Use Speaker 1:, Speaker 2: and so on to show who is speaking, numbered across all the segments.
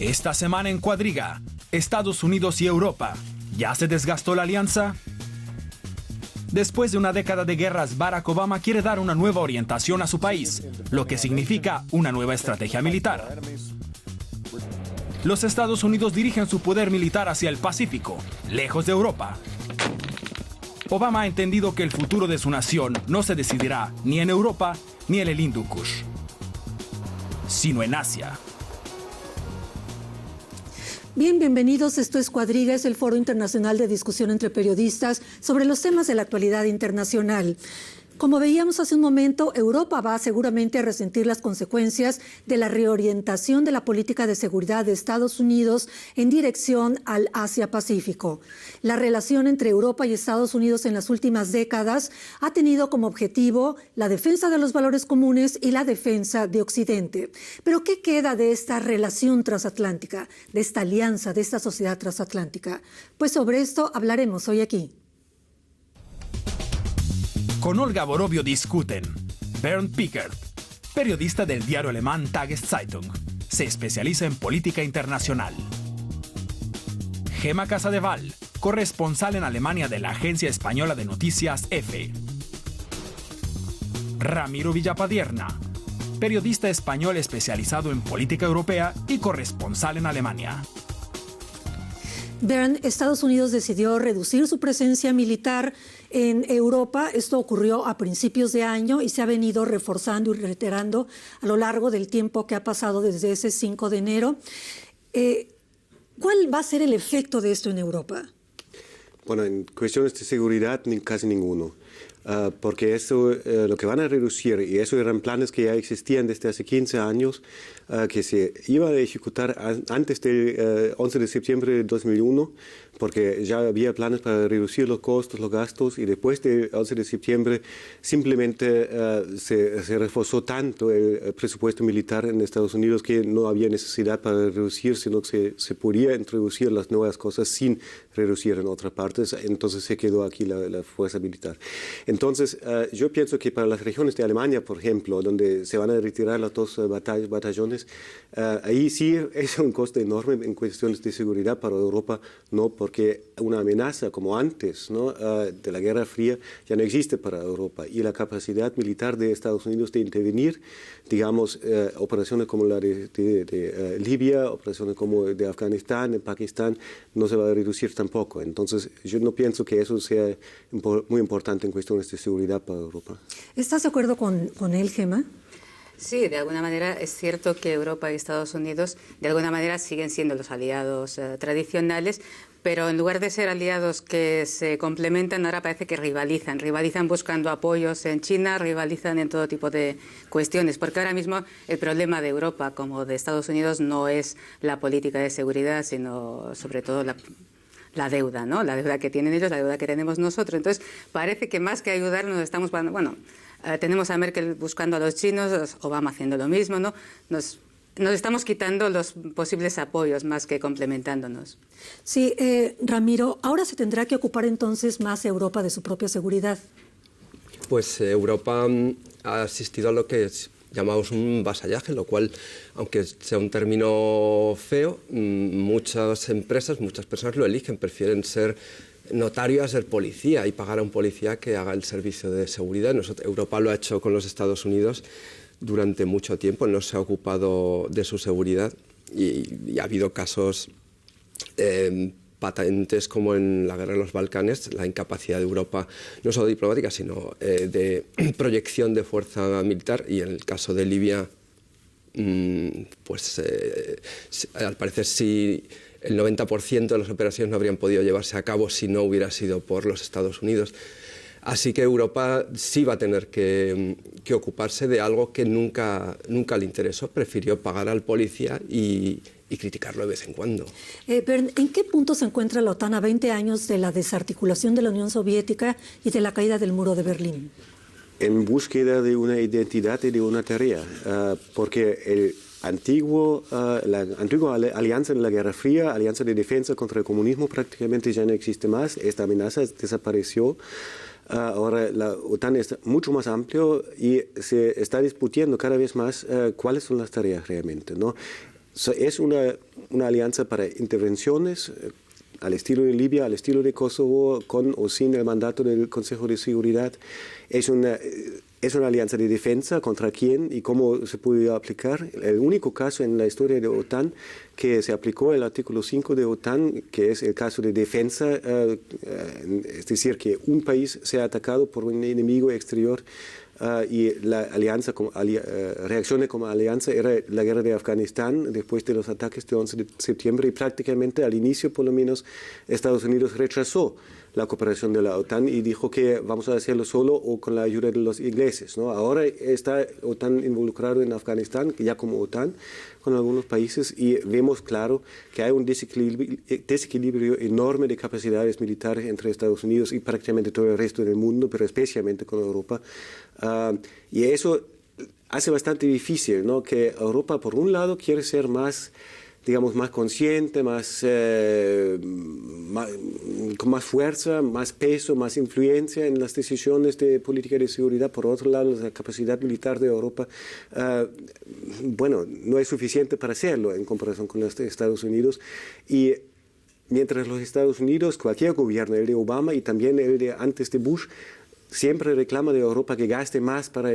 Speaker 1: Esta semana en Cuadriga, Estados Unidos y Europa. ¿Ya se desgastó la alianza? Después de una década de guerras, Barack Obama quiere dar una nueva orientación a su país, lo que significa una nueva estrategia militar. Los Estados Unidos dirigen su poder militar hacia el Pacífico, lejos de Europa. Obama ha entendido que el futuro de su nación no se decidirá ni en Europa ni en el Hindu Kush, sino en Asia.
Speaker 2: Bien, bienvenidos. Esto es Cuadriga, es el foro internacional de discusión entre periodistas sobre los temas de la actualidad internacional. Como veíamos hace un momento, Europa va seguramente a resentir las consecuencias de la reorientación de la política de seguridad de Estados Unidos en dirección al Asia-Pacífico. La relación entre Europa y Estados Unidos en las últimas décadas ha tenido como objetivo la defensa de los valores comunes y la defensa de Occidente. Pero ¿qué queda de esta relación transatlántica, de esta alianza, de esta sociedad transatlántica? Pues sobre esto hablaremos hoy aquí.
Speaker 1: Con Olga Vorobio discuten Bernd Pickert, periodista del diario alemán Tageszeitung, se especializa en política internacional. Gema Casadeval, corresponsal en Alemania de la agencia española de noticias EFE. Ramiro Villapadierna, periodista español especializado en política europea y corresponsal en Alemania.
Speaker 2: Bernd, Estados Unidos decidió reducir su presencia militar en Europa. Esto ocurrió a principios de año y se ha venido reforzando y reiterando a lo largo del tiempo que ha pasado desde ese 5 de enero. ¿Cuál va a ser el efecto de esto en Europa?
Speaker 3: Bueno, en cuestiones de seguridad casi ninguno. Porque eso lo que van a reducir, y eso eran planes que ya existían desde hace 15 años, que se iba a ejecutar antes del 11 de septiembre de 2001, porque ya había planes para reducir los costos, los gastos, y después del 11 de septiembre simplemente se reforzó tanto el presupuesto militar en Estados Unidos que no había necesidad para reducir, sino que se podía introducir las nuevas cosas sin reducir en otras partes, entonces se quedó aquí la fuerza militar. Entonces, yo pienso que para las regiones de Alemania, por ejemplo, donde se van a retirar los dos batallones, ahí sí es un coste enorme en cuestiones de seguridad. Para Europa no, porque una amenaza como antes, ¿no? De la Guerra Fría ya no existe para Europa, y la capacidad militar de Estados Unidos de intervenir, digamos, operaciones como la de Libia, operaciones como de Afganistán, de Pakistán, no se va a reducir tampoco. Entonces, yo no pienso que eso sea muy importante en cuestiones de seguridad para Europa.
Speaker 2: ¿Estás de acuerdo con él, Gema?
Speaker 4: Sí, de alguna manera es cierto que Europa y Estados Unidos de alguna manera siguen siendo los aliados tradicionales, pero en lugar de ser aliados que se complementan, ahora parece que rivalizan buscando apoyos en China, rivalizan en todo tipo de cuestiones, porque ahora mismo el problema de Europa como de Estados Unidos no es la política de seguridad, sino sobre todo la deuda, ¿no? La deuda que tienen ellos, la deuda que tenemos nosotros. Entonces, parece que más que ayudarnos estamos, bueno, tenemos a Merkel buscando a los chinos, Obama haciendo lo mismo, ¿no? Nos estamos quitando los posibles apoyos más que complementándonos.
Speaker 2: Sí, Ramiro, ahora se tendrá que ocupar entonces más Europa de su propia seguridad.
Speaker 5: Pues Europa ha asistido a lo que llamamos un vasallaje, lo cual, aunque sea un término feo, muchas empresas, muchas personas lo eligen, prefieren ser notario a ser policía y pagar a un policía que haga el servicio de seguridad. Europa lo ha hecho con los Estados Unidos durante mucho tiempo, no se ha ocupado de su seguridad y ha habido casos patentes como en la guerra de los Balcanes, la incapacidad de Europa, no solo diplomática, sino de proyección de fuerza militar, y en el caso de Libia, pues al parecer sí, el 90% de las operaciones no habrían podido llevarse a cabo si no hubiera sido por los Estados Unidos. Así que Europa sí va a tener que ocuparse de algo que nunca le interesó, prefirió pagar al policía y criticarlo de vez en cuando.
Speaker 2: Bernd, ¿en qué punto se encuentra la OTAN a 20 años de la desarticulación de la Unión Soviética y de la caída del muro de Berlín?
Speaker 3: En búsqueda de una identidad y de una tarea, porque la antigua alianza en la Guerra Fría, alianza de defensa contra el comunismo, prácticamente ya no existe más. Esta amenaza desapareció. Ahora la OTAN es mucho más amplio y se está discutiendo cada vez más cuáles son las tareas realmente, ¿no? Es una alianza para intervenciones al estilo de Libia, al estilo de Kosovo, con o sin el mandato del Consejo de Seguridad. Es una alianza de defensa. ¿Contra quién y cómo se puede aplicar? El único caso en la historia de OTAN que se aplicó el artículo 5 de OTAN, que es el caso de defensa, es decir, que un país sea atacado por un enemigo exterior y la alianza reaccione como alianza, era la guerra de Afganistán después de los ataques del 11 de septiembre, y prácticamente al inicio, por lo menos, Estados Unidos rechazó la cooperación de la OTAN y dijo que vamos a hacerlo solo o con la ayuda de los ingleses, ¿no? Ahora está OTAN involucrado en Afganistán, ya como OTAN, con algunos países, y vemos claro que hay un desequilibrio enorme de capacidades militares entre Estados Unidos y prácticamente todo el resto del mundo, pero especialmente con Europa. Y eso hace bastante difícil, ¿no? Que Europa, por un lado, quiere ser más, digamos, más consciente, con más fuerza, más peso, más influencia en las decisiones de política de seguridad. Por otro lado, la capacidad militar de Europa, no es suficiente para hacerlo en comparación con los Estados Unidos. Y mientras los Estados Unidos, cualquier gobierno, el de Obama y también el de antes de Bush, siempre reclama de Europa que gaste más para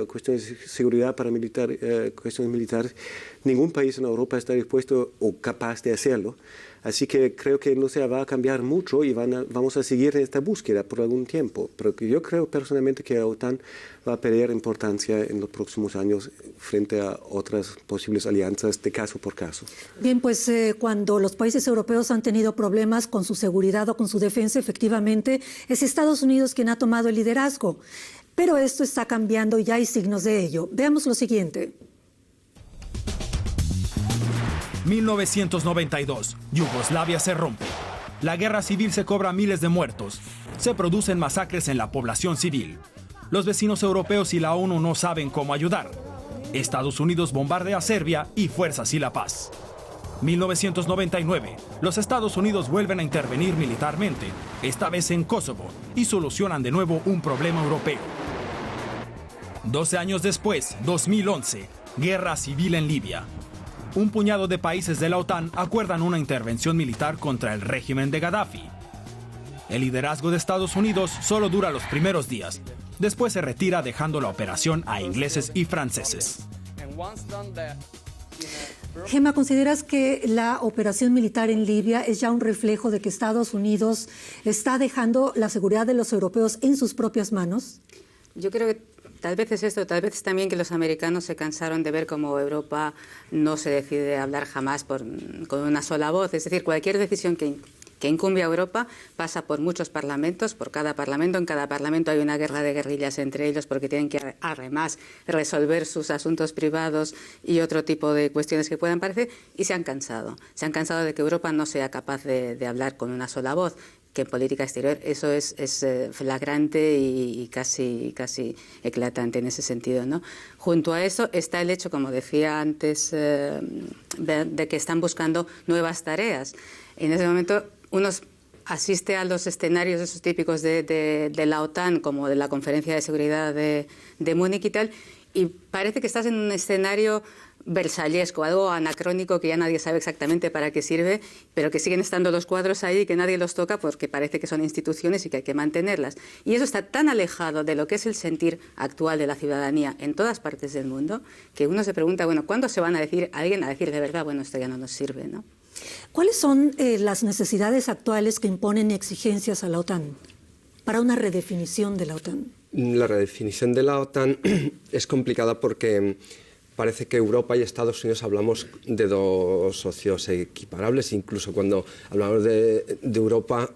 Speaker 3: cuestiones de seguridad, para cuestiones militares. Ningún país en Europa está dispuesto o capaz de hacerlo. Así que creo que no se va a cambiar mucho y vamos a seguir en esta búsqueda por algún tiempo. Pero yo creo personalmente que la OTAN va a perder importancia en los próximos años frente a otras posibles alianzas de caso por caso.
Speaker 2: Bien, pues cuando los países europeos han tenido problemas con su seguridad o con su defensa, efectivamente es Estados Unidos quien ha tomado el liderazgo. Pero esto está cambiando y ya hay signos de ello. Veamos lo siguiente.
Speaker 1: 1992. Yugoslavia se rompe. La guerra civil se cobra miles de muertos. Se producen masacres en la población civil. Los vecinos europeos y la ONU no saben cómo ayudar. Estados Unidos bombardea Serbia y fuerza así la paz. 1999. Los Estados Unidos vuelven a intervenir militarmente, esta vez en Kosovo, y solucionan de nuevo un problema europeo. 12 años después, 2011. Guerra civil en Libia. Un puñado de países de la OTAN acuerdan una intervención militar contra el régimen de Gaddafi. El liderazgo de Estados Unidos solo dura los primeros días. Después se retira dejando la operación a ingleses y franceses.
Speaker 2: Gemma, ¿consideras que la operación militar en Libia es ya un reflejo de que Estados Unidos está dejando la seguridad de los europeos en sus propias manos?
Speaker 4: Yo creo que tal vez es esto, tal vez es también que los americanos se cansaron de ver cómo Europa no se decide hablar jamás con una sola voz. Es decir, cualquier decisión que incumbe a Europa pasa por muchos parlamentos, por cada parlamento. En cada parlamento hay una guerra de guerrillas entre ellos porque tienen que además resolver sus asuntos privados y otro tipo de cuestiones que puedan parecer, y se han cansado. Se han cansado de que Europa no sea capaz de hablar con una sola voz, que en política exterior eso es flagrante y casi eclatante en ese sentido, ¿no? Junto a eso está el hecho, como decía antes, de que están buscando nuevas tareas. En ese momento uno asiste a los escenarios esos típicos de la OTAN, como de la Conferencia de Seguridad de Múnich y tal, y parece que estás en un escenario versallesco, algo anacrónico que ya nadie sabe exactamente para qué sirve, pero que siguen estando los cuadros ahí y que nadie los toca porque parece que son instituciones y que hay que mantenerlas. Y eso está tan alejado de lo que es el sentir actual de la ciudadanía en todas partes del mundo que uno se pregunta, bueno, ¿cuándo se van a decir alguien a decir de verdad, bueno, esto ya no nos sirve, ¿no?
Speaker 2: ¿Cuáles son las necesidades actuales que imponen exigencias a la OTAN para una redefinición de la OTAN?
Speaker 5: La redefinición de la OTAN es complicada porque parece que Europa y Estados Unidos hablamos de dos socios equiparables. Incluso cuando hablamos de Europa,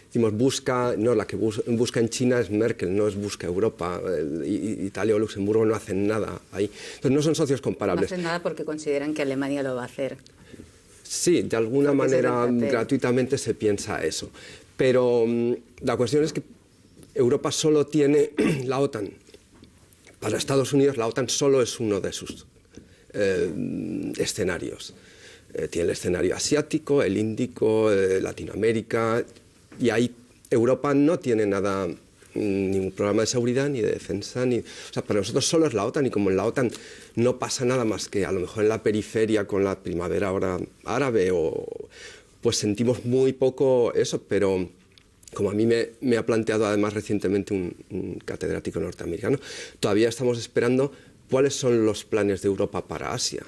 Speaker 5: decimos busca, no, la que busca en China es Merkel, no es busca Europa. Italia o Luxemburgo no hacen nada ahí. Entonces no son socios comparables.
Speaker 4: No hacen nada porque consideran que Alemania lo va a hacer.
Speaker 5: Sí, de alguna manera gratuitamente se piensa eso. Pero la cuestión es que Europa solo tiene la OTAN. Para Estados Unidos la OTAN solo es uno de sus escenarios. Tiene el escenario asiático, el índico, Latinoamérica, y ahí Europa no tiene nada ningún programa de seguridad ni de defensa. O sea, para nosotros solo es la OTAN, y como en la OTAN no pasa nada más que a lo mejor en la periferia con la primavera ahora árabe, pues sentimos muy poco eso, pero como a mí me ha planteado además recientemente un catedrático norteamericano, todavía estamos esperando cuáles son los planes de Europa para Asia.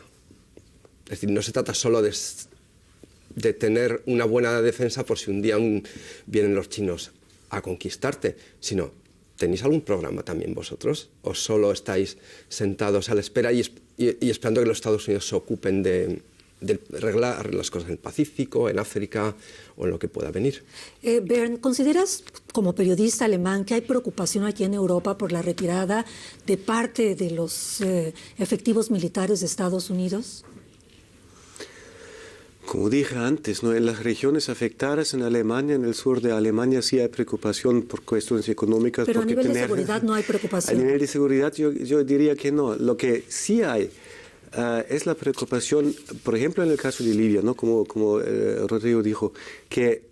Speaker 5: Es decir, no se trata solo de tener una buena defensa por si un día vienen los chinos a conquistarte, sino, ¿tenéis algún programa también vosotros? ¿O solo estáis sentados a la espera y esperando que los Estados Unidos se ocupen de arreglar las cosas en el Pacífico, en África o en lo que pueda venir?
Speaker 2: Bernd, ¿consideras como periodista alemán que hay preocupación aquí en Europa por la retirada de parte de los efectivos militares de Estados Unidos?
Speaker 3: Como dije antes, ¿no? En las regiones afectadas en Alemania, en el sur de Alemania, sí hay preocupación por cuestiones económicas.
Speaker 2: Pero a nivel de seguridad no hay preocupación.
Speaker 3: A nivel de seguridad yo diría que no. Lo que sí hay es la preocupación, por ejemplo, en el caso de Libia, ¿no? Como Rodrigo dijo, que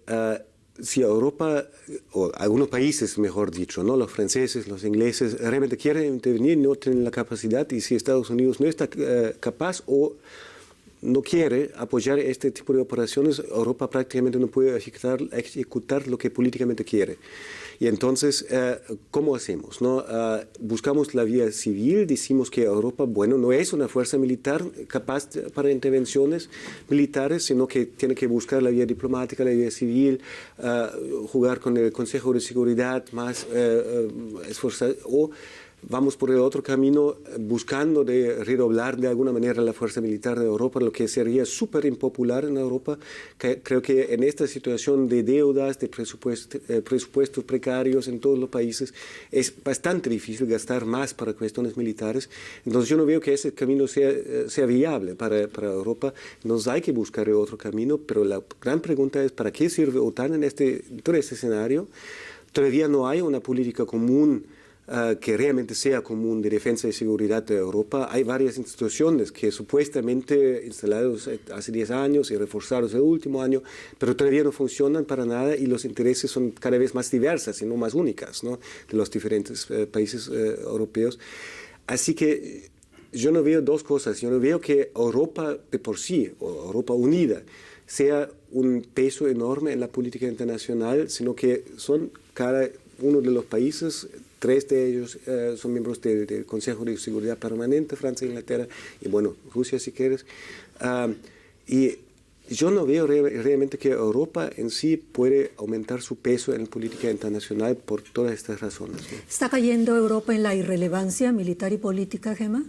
Speaker 3: si Europa, o algunos países, mejor dicho, ¿no? Los franceses, los ingleses, realmente quieren intervenir, no tienen la capacidad, y si Estados Unidos no está capaz o no quiere apoyar este tipo de operaciones, Europa prácticamente no puede ejecutar lo que políticamente quiere. Y entonces, ¿cómo hacemos? ¿No? Buscamos la vía civil, decimos que Europa, bueno, no es una fuerza militar capaz para intervenciones militares, sino que tiene que buscar la vía diplomática, la vía civil, jugar con el Consejo de Seguridad más esforzado, o vamos por el otro camino buscando de redoblar de alguna manera la fuerza militar de Europa, lo que sería súper impopular en Europa. Creo que en esta situación de deudas, de presupuestos precarios en todos los países, es bastante difícil gastar más para cuestiones militares. Entonces yo no veo que ese camino sea viable para Europa. Nos hay que buscar otro camino, pero la gran pregunta es ¿para qué sirve OTAN en todo este escenario? Todavía no hay una política común que realmente sea común de defensa y seguridad de Europa. Hay varias instituciones que supuestamente instaladas hace 10 años y reforzados el último año, pero todavía no funcionan para nada, y los intereses son cada vez más diversas y no más únicas, ¿no? De los diferentes países europeos. Así que yo no veo dos cosas. Yo no veo que Europa de por sí, o Europa unida, sea un peso enorme en la política internacional, sino que son cada uno de los países. 3 de ellos son miembros del Consejo de Seguridad Permanente, Francia, Inglaterra y, bueno, Rusia si quieres. Y yo no veo realmente que Europa en sí puede aumentar su peso en política internacional por todas estas razones, ¿no?
Speaker 2: ¿Está cayendo Europa en la irrelevancia militar y política, Gemma?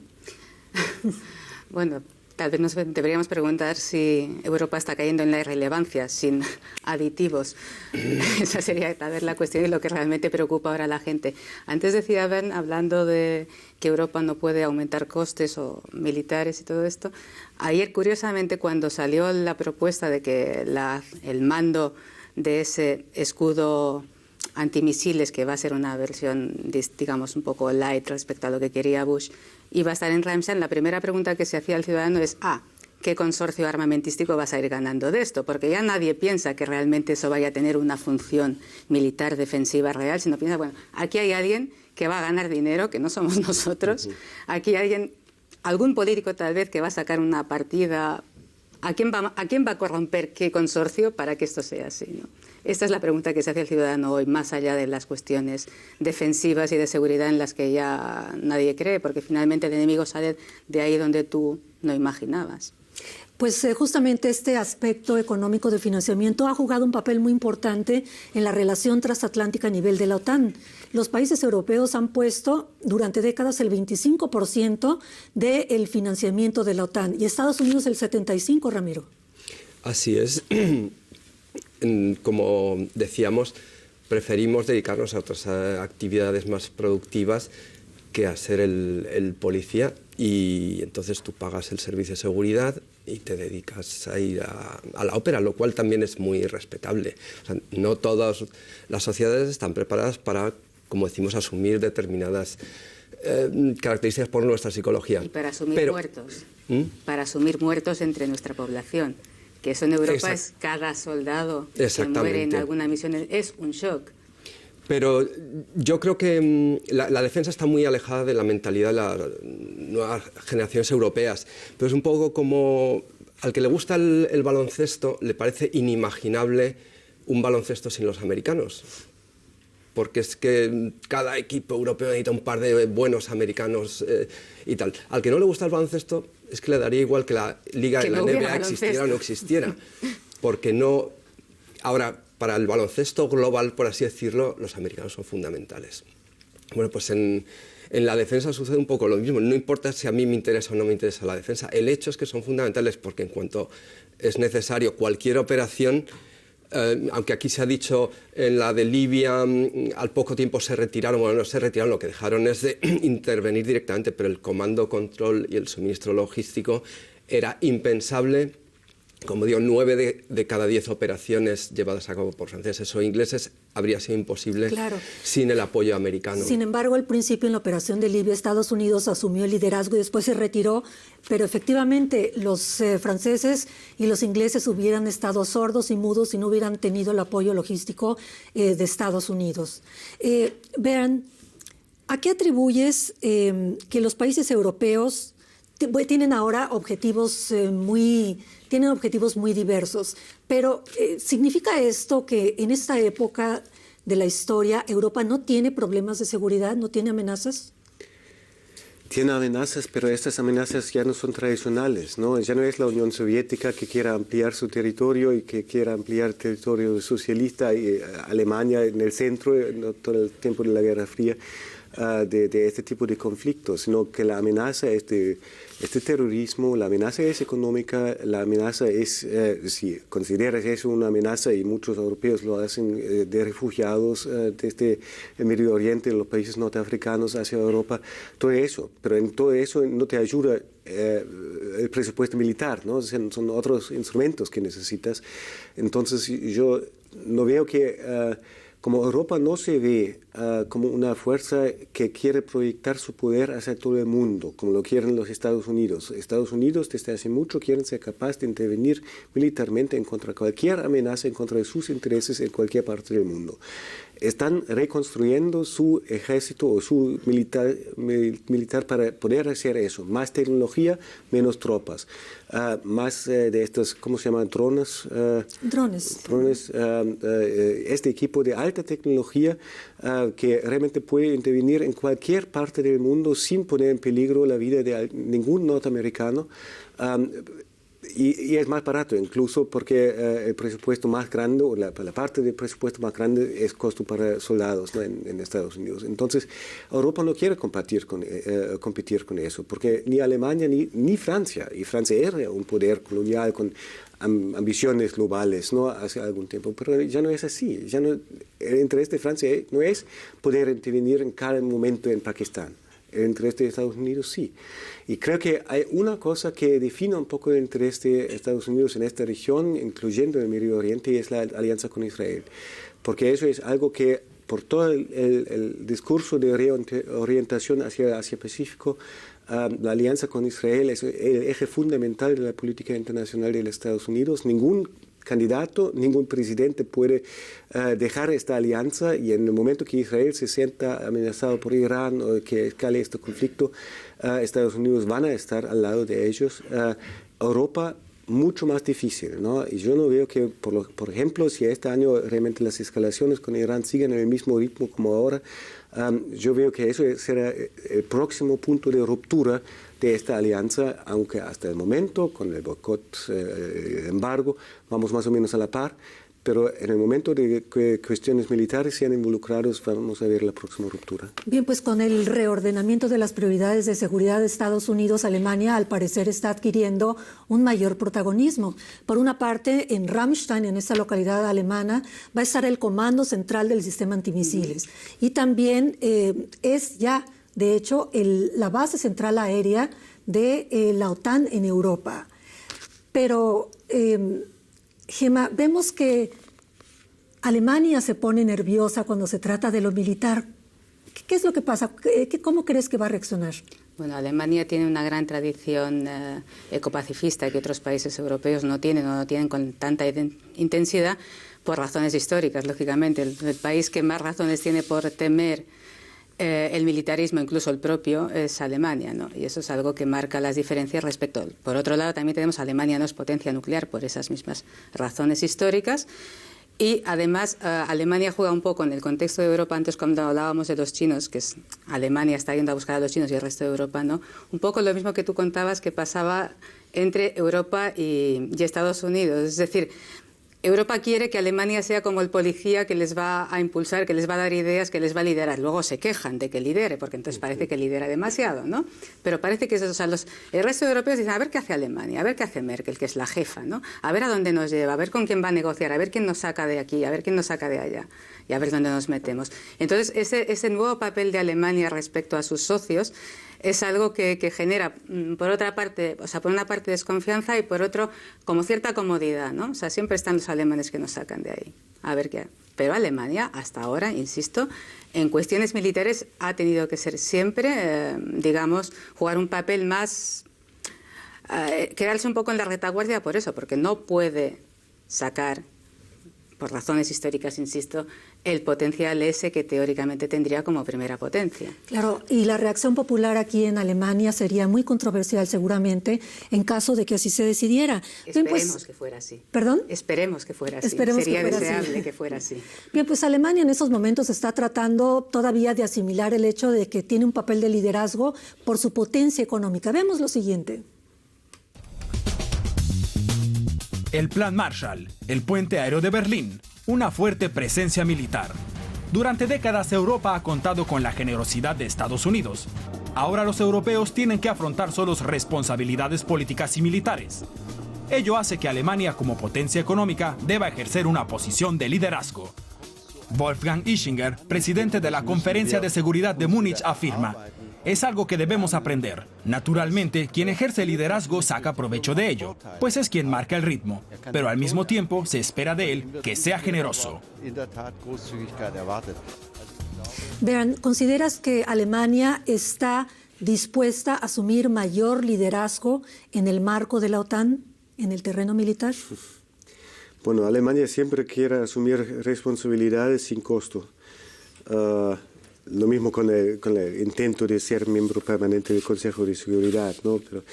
Speaker 4: Bueno, tal vez nos deberíamos preguntar si Europa está cayendo en la irrelevancia, sin aditivos. Esa sería tal vez la cuestión y lo que realmente preocupa ahora a la gente. Antes decía Ben, hablando de que Europa no puede aumentar costes o militares y todo esto, ayer curiosamente cuando salió la propuesta de que el mando de ese escudo antimisiles, que va a ser una versión, digamos, un poco light respecto a lo que quería Bush, iba a estar en Ramstein, la primera pregunta que se hacía al ciudadano es ¿qué consorcio armamentístico vas a ir ganando de esto? Porque ya nadie piensa que realmente eso vaya a tener una función militar defensiva real, sino piensa, bueno, aquí hay alguien que va a ganar dinero, que no somos nosotros, aquí hay algún político tal vez que va a sacar una partida. ¿A quién va a corromper qué consorcio para que esto sea así, ¿no? Esta es la pregunta que se hace el ciudadano hoy, más allá de las cuestiones defensivas y de seguridad en las que ya nadie cree, porque finalmente el enemigo sale de ahí donde tú no imaginabas.
Speaker 2: Pues justamente este aspecto económico de financiamiento ha jugado un papel muy importante en la relación transatlántica a nivel de la OTAN. Los países europeos han puesto durante décadas el 25% del financiamiento de la OTAN y Estados Unidos el 75%, Ramiro.
Speaker 5: Así es. Como decíamos, preferimos dedicarnos a otras actividades más productivas que a ser el policía, y entonces tú pagas el servicio de seguridad y te dedicas a ir a la ópera, lo cual también es muy respetable. O sea, no todas las sociedades están preparadas para, como decimos, asumir determinadas características por nuestra psicología.
Speaker 4: Y para asumir muertos, para asumir muertos entre nuestra población, que eso en Europa es cada soldado que muere en alguna misión, es un shock.
Speaker 5: Pero yo creo que la defensa está muy alejada de la mentalidad de las nuevas generaciones europeas. Pero es un poco como al que le gusta el baloncesto, le parece inimaginable un baloncesto sin los americanos. Porque es que cada equipo europeo necesita un par de buenos americanos y tal. Al que no le gusta el baloncesto es que le daría igual que la Liga de la NBA existiera o no existiera. Porque no... Ahora, para el baloncesto global, por así decirlo, los americanos son fundamentales. Bueno, pues en la defensa sucede un poco lo mismo. No importa si a mí me interesa o no me interesa la defensa. El hecho es que son fundamentales porque en cuanto es necesario cualquier operación, aunque aquí se ha dicho en la de Libia, al poco tiempo se retiraron, bueno, no se retiraron, lo que dejaron es de intervenir directamente, pero el comando, control y el suministro logístico era impensable. Como digo, 9 de cada 10 operaciones llevadas a cabo por franceses o ingleses habría sido imposible sin el apoyo americano.
Speaker 2: Sin embargo, al principio en la operación de Libia, Estados Unidos asumió el liderazgo y después se retiró, pero efectivamente los franceses y los ingleses hubieran estado sordos y mudos si no hubieran tenido el apoyo logístico de Estados Unidos. Vean, ¿a qué atribuyes que los países europeos tienen ahora objetivos muy diversos, pero ¿significa esto que en esta época de la historia Europa no tiene problemas de seguridad, no tiene amenazas?
Speaker 3: Tiene amenazas, pero estas amenazas ya no son tradicionales, ¿no? Ya no es la Unión Soviética que quiera ampliar su territorio y que quiera ampliar el territorio socialista y Alemania en el centro, ¿no? Todo el tiempo de la Guerra Fría. De este tipo de conflictos, sino que la amenaza es de terrorismo, la amenaza es económica, la amenaza es, si consideras eso una amenaza, y muchos europeos lo hacen, de refugiados desde el Medio Oriente, los países norteafricanos hacia Europa, todo eso, pero en todo eso no te ayuda el presupuesto militar, ¿no? Son otros instrumentos que necesitas. Entonces yo no veo que... como Europa no se ve como una fuerza que quiere proyectar su poder hacia todo el mundo, como lo quieren los Estados Unidos. Estados Unidos desde hace mucho quieren ser capaces de intervenir militarmente en contra de cualquier amenaza, en contra de sus intereses en cualquier parte del mundo. Están reconstruyendo su ejército o su militar para poder hacer eso. Más tecnología, menos tropas. Más de estos, ¿cómo se llaman? Drones. Este equipo de alta tecnología que realmente puede intervenir en cualquier parte del mundo sin poner en peligro la vida de ningún norteamericano. Y es más barato incluso porque el presupuesto más grande, o la parte del presupuesto más grande es costo para soldados, ¿no? en Estados Unidos. Entonces, Europa no quiere competir con eso, porque ni Alemania ni Francia, y Francia era un poder colonial con ambiciones globales, ¿no? Hace algún tiempo, pero ya no es así. Ya no, el interés de Francia no es poder intervenir en cada momento en Pakistán. El interés de Estados Unidos sí. Y creo que hay una cosa que define un poco el interés de Estados Unidos en esta región, incluyendo el Medio Oriente, y es la alianza con Israel. Porque eso es algo que, por todo el discurso de reorientación hacia Asia-Pacífico, la alianza con Israel es el eje fundamental de la política internacional de los Estados Unidos. Ningún candidato, ningún presidente puede dejar esta alianza, y en el momento que Israel se sienta amenazado por Irán o que escale este conflicto, Estados Unidos van a estar al lado de ellos. Europa mucho más difícil, ¿no? Y yo no veo que, por ejemplo, si este año realmente las escalaciones con Irán siguen en el mismo ritmo como ahora, yo veo que eso será el próximo punto de ruptura de esta alianza, aunque hasta el momento, con el boicot, el embargo, vamos más o menos a la par, pero en el momento de que cuestiones militares sean involucrados, vamos a ver la próxima ruptura.
Speaker 2: Bien, pues con el reordenamiento de las prioridades de seguridad de Estados Unidos, Alemania al parecer está adquiriendo un mayor protagonismo. Por una parte, en Ramstein, en esta localidad alemana, va a estar el Comando Central del Sistema Antimisiles. Y también es ya, de hecho, la base central aérea de la OTAN en Europa. Pero... Gemma, vemos que Alemania se pone nerviosa cuando se trata de lo militar. ¿Qué es lo que pasa? ¿Cómo crees que va a reaccionar?
Speaker 4: Bueno, Alemania tiene una gran tradición ecopacifista que otros países europeos no tienen, o no tienen con tanta intensidad, por razones históricas, lógicamente. El país que más razones tiene por temer el militarismo, incluso el propio, es Alemania, ¿no? Y eso es algo que marca las diferencias respecto. Por otro lado, también tenemos Alemania no es potencia nuclear por esas mismas razones históricas. Y además Alemania juega un poco en el contexto de Europa, antes cuando hablábamos de los chinos, que es Alemania está yendo a buscar a los chinos y el resto de Europa no, un poco lo mismo que tú contabas que pasaba entre Europa y Estados Unidos, es decir, Europa quiere que Alemania sea como el policía que les va a impulsar, que les va a dar ideas, que les va a liderar. Luego se quejan de que lidere, porque entonces parece que lidera demasiado, ¿no? Pero parece que eso, o sea, el resto de europeos dicen, a ver qué hace Alemania, a ver qué hace Merkel, que es la jefa, ¿no? A ver a dónde nos lleva, a ver con quién va a negociar, a ver quién nos saca de aquí, a ver quién nos saca de allá y a ver dónde nos metemos. Entonces, ese nuevo papel de Alemania respecto a sus socios es algo que genera, por otra parte, o sea, por una parte desconfianza y por otro, como cierta comodidad, ¿no? O sea, siempre están los alemanes que nos sacan de ahí. A ver qué. Pero Alemania, hasta ahora, insisto, en cuestiones militares ha tenido que ser siempre, digamos, jugar un papel más, quedarse un poco en la retaguardia por eso, porque no puede sacar, por razones históricas, insisto, el potencial ese que teóricamente tendría como primera potencia.
Speaker 2: Claro, y la reacción popular aquí en Alemania sería muy controversial seguramente en caso de que así se decidiera.
Speaker 4: Esperemos que fuera así.
Speaker 2: ¿Perdón?
Speaker 4: Esperemos que fuera así.
Speaker 2: Esperemos
Speaker 4: Sería
Speaker 2: que fuera
Speaker 4: deseable
Speaker 2: así.
Speaker 4: que fuera así.
Speaker 2: Bien, pues Alemania en estos momentos está tratando todavía de asimilar el hecho de que tiene un papel de liderazgo por su potencia económica. Veamos lo siguiente.
Speaker 1: El Plan Marshall, el puente aéreo de Berlín, una fuerte presencia militar. Durante décadas Europa ha contado con la generosidad de Estados Unidos. Ahora los europeos tienen que afrontar solos responsabilidades políticas y militares. Ello hace que Alemania como potencia económica deba ejercer una posición de liderazgo. Wolfgang Ischinger, presidente de la Conferencia de Seguridad de Múnich, afirma: es algo que debemos aprender. Naturalmente, quien ejerce liderazgo saca provecho de ello, pues es quien marca el ritmo, pero al mismo tiempo se espera de él que sea generoso.
Speaker 2: Vean, ¿consideras que Alemania está dispuesta a asumir mayor liderazgo en el marco de la OTAN, en el terreno militar?
Speaker 3: Bueno, Alemania siempre quiere asumir responsabilidades sin costo. Lo mismo con el intento de ser miembro permanente del Consejo de Seguridad, ¿no? Pero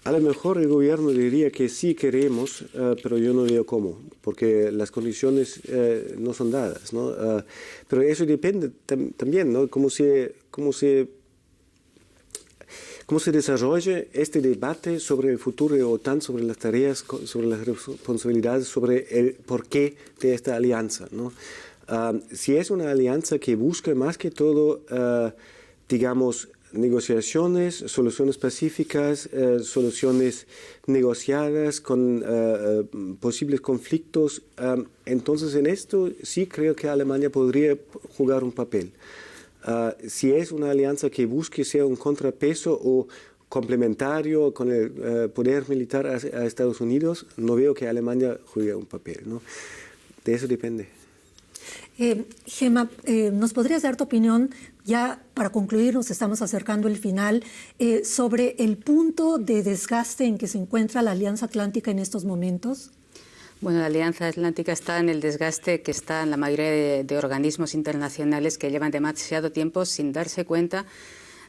Speaker 3: a lo mejor el gobierno diría que sí queremos, pero yo no veo cómo, porque las condiciones no son dadas, ¿no? Pero eso depende también, ¿no? Cómo se desarrolle este debate sobre el futuro de OTAN, sobre las tareas, sobre las responsabilidades, sobre el porqué de esta alianza, ¿no? Si es una alianza que busca más que todo, digamos, negociaciones, soluciones pacíficas, soluciones negociadas con posibles conflictos, entonces en esto sí creo que Alemania podría jugar un papel. Si es una alianza que busque ser un contrapeso o complementario con el poder militar a Estados Unidos, no veo que Alemania juegue un papel, ¿no? De eso depende.
Speaker 2: Gemma, ¿nos podrías dar tu opinión, ya para concluir, nos estamos acercando al final, sobre el punto de desgaste en que se encuentra la Alianza Atlántica en estos momentos?
Speaker 4: Bueno, la Alianza Atlántica está en el desgaste que está en la mayoría de organismos internacionales que llevan demasiado tiempo sin darse cuenta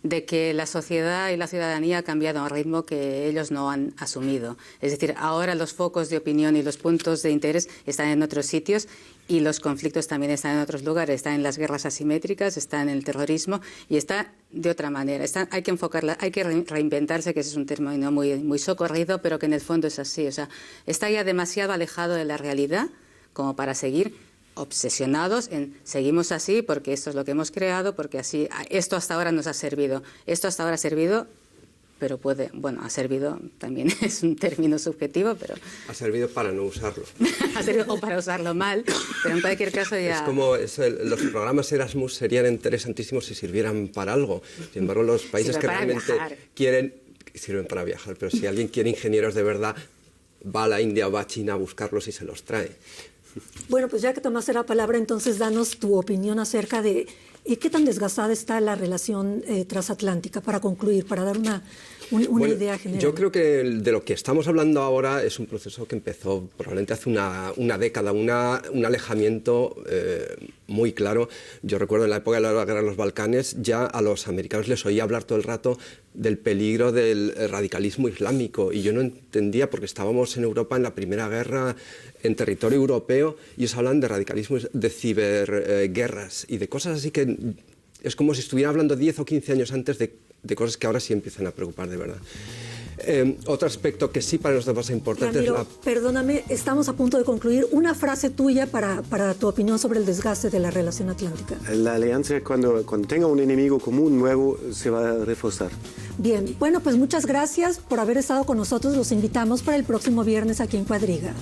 Speaker 4: de que la sociedad y la ciudadanía ha cambiado a un ritmo que ellos no han asumido. Es decir, ahora los focos de opinión y los puntos de interés están en otros sitios y los conflictos también están en otros lugares. Están en las guerras asimétricas, están en el terrorismo y está de otra manera. Hay que enfocarla, hay que reinventarse, que ese es un término muy socorrido, pero que en el fondo es así. O sea, está ya demasiado alejado de la realidad como para seguir obsesionados en seguimos así porque esto es lo que hemos creado, porque así esto hasta ahora nos ha servido. Esto hasta ahora ha servido, pero ha servido también es un término subjetivo, pero
Speaker 5: ha servido para no usarlo.
Speaker 4: Ha servido o para usarlo mal, pero en cualquier caso ya.
Speaker 5: Es como los programas Erasmus serían interesantísimos si sirvieran para algo. Sin embargo, los países que realmente sirven para viajar, pero si alguien quiere ingenieros de verdad, va a la India o va a China a buscarlos y se los trae.
Speaker 2: Bueno, pues ya que tomaste la palabra, entonces danos tu opinión acerca de qué tan desgastada está la relación transatlántica, para concluir, para dar una idea general.
Speaker 5: Yo creo que de lo que estamos hablando ahora es un proceso que empezó probablemente hace una década, un alejamiento muy claro. Yo recuerdo en la época de la guerra de los Balcanes, ya a los americanos les oía hablar todo el rato del peligro del radicalismo islámico, y yo no entendía, porque estábamos en Europa en la Primera Guerra en territorio europeo, y ellos hablan de radicalismo, de ciberguerras y de cosas así que es como si estuvieran hablando 10 o 15 años antes de cosas que ahora sí empiezan a preocupar de verdad. Otro aspecto que sí para nosotros es importante
Speaker 2: Ramiro, perdóname, estamos a punto de concluir. Una frase tuya para tu opinión sobre el desgaste de la relación atlántica.
Speaker 3: La alianza, cuando tenga un enemigo común nuevo, se va a reforzar.
Speaker 2: Bien, bueno, pues muchas gracias por haber estado con nosotros. Los invitamos para el próximo viernes aquí en Cuadriga.